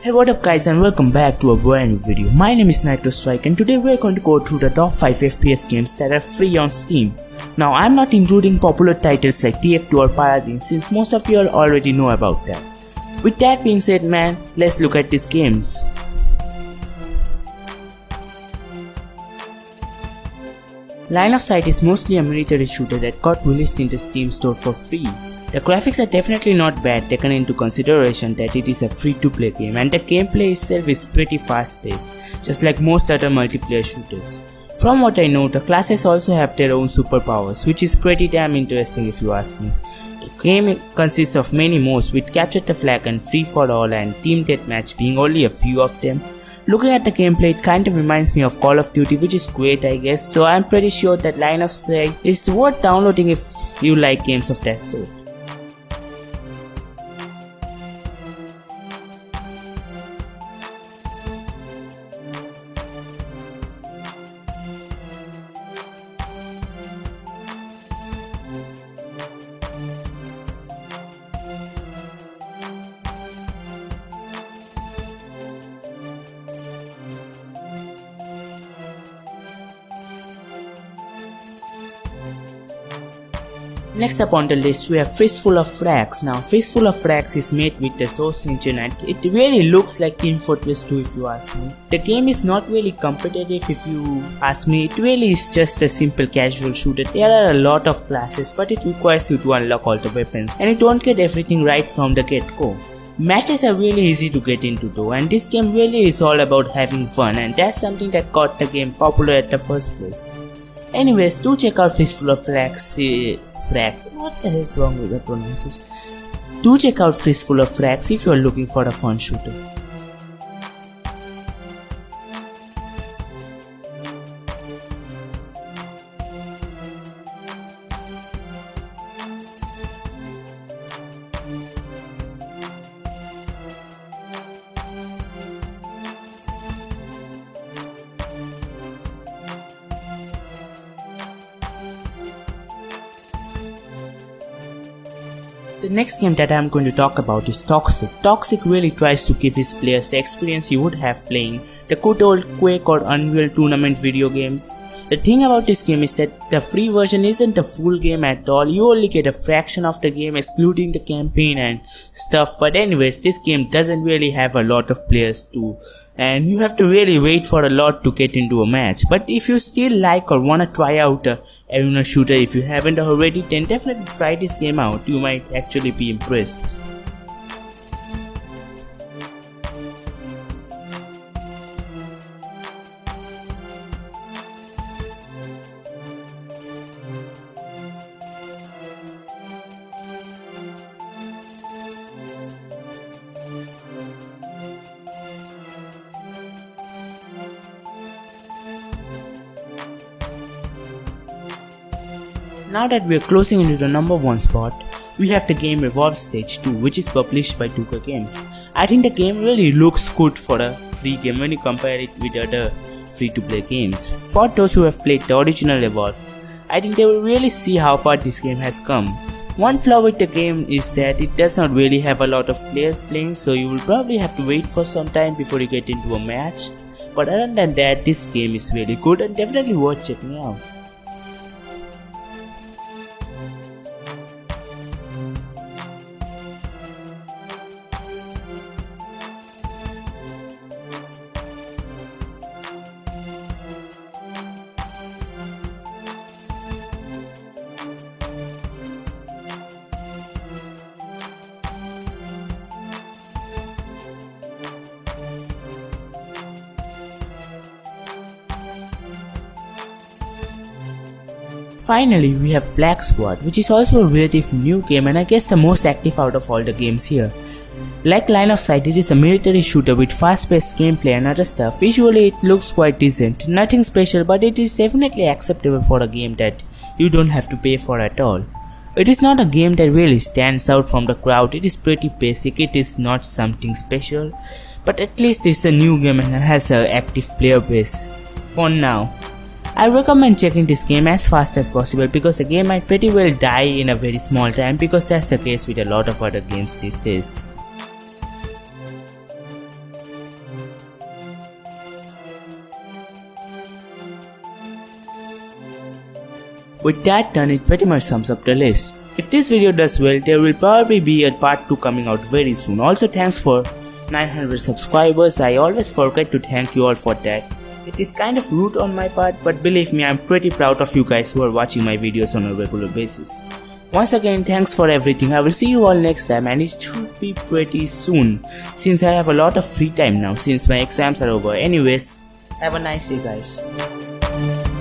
Hey, what up guys, and welcome back to a brand new video. My name is NITROSTRIKE and today we are going to go through the top 5 FPS games that are free on Steam. Now I'm not including popular titles like TF2 or Paladin since most of you all already know about that. With that being said man, let's look at these games. Line of Sight is mostly a military shooter that got released in the Steam store for free. The graphics are definitely not bad taken into consideration that it is a free-to-play game, and the gameplay itself is pretty fast-paced, just like most other multiplayer shooters. From what I know, the classes also have their own superpowers, which is pretty damn interesting if you ask me. The game consists of many modes with Capture the Flag and Free for All and Team Deathmatch being only a few of them. Looking at the gameplay, it kind of reminds me of Call of Duty, which is great I guess, so I'm pretty sure that Line of Sight is worth downloading if you like games of that sort. Next up on the list we have Fistful of Frags. Now Fistful of Frags is made with the Source engine and it really looks like Team Fortress 2 if you ask me. The game is not really competitive if you ask me, it really is just a simple casual shooter. There are a lot of classes but it requires you to unlock all the weapons and you don't get everything right from the get-go. Matches are really easy to get into though, and this game really is all about having fun, and that's something that got the game popular at the first place. Anyways, do check out Fistful of Frags. What the hell is wrong with the pronunciation? Do check out Fistful of Frags if you are looking for a fun shooter. The next game that I am going to talk about is Toxikk. Toxikk really tries to give his players the experience you would have playing the good old Quake or Unreal Tournament video games. The thing about this game is that the free version isn't the full game at all, you only get a fraction of the game excluding the campaign and stuff, but anyways this game doesn't really have a lot of players too and you have to really wait for a lot to get into a match. But if you still like or wanna try out a arena shooter if you haven't already, then definitely try this game out, you might actually be impressed. Now that we are closing into the number 1 spot, we have the game Revolve Stage 2, which is published by 2K Games. I think the game really looks good for a free game when you compare it with other free-to-play games. For those who have played the original Revolve, I think they will really see how far this game has come. One flaw with the game is that it does not really have a lot of players playing, so you will probably have to wait for some time before you get into a match. But other than that, this game is really good and definitely worth checking out. Finally, we have Black Squad, which is also a relatively new game and I guess the most active out of all the games here. Like Line of Sight, it is a military shooter with fast-paced gameplay and other stuff. Visually, it looks quite decent, nothing special, but it is definitely acceptable for a game that you don't have to pay for at all. It is not a game that really stands out from the crowd, it is pretty basic, it is not something special, but at least it's a new game and has an active player base. For now. I recommend checking this game as fast as possible because the game might pretty well die in a very small time, because that's the case with a lot of other games these days. With that done, it pretty much sums up the list. If this video does well, there will probably be a part 2 coming out very soon. Also thanks for 900 subscribers. I always forget to thank you all for that. It is kind of rude on my part, but believe me, I'm pretty proud of you guys who are watching my videos on a regular basis. Once again, thanks for everything. I will see you all next time, and it should be pretty soon since I have a lot of free time now since my exams are over. Anyways, have a nice day guys.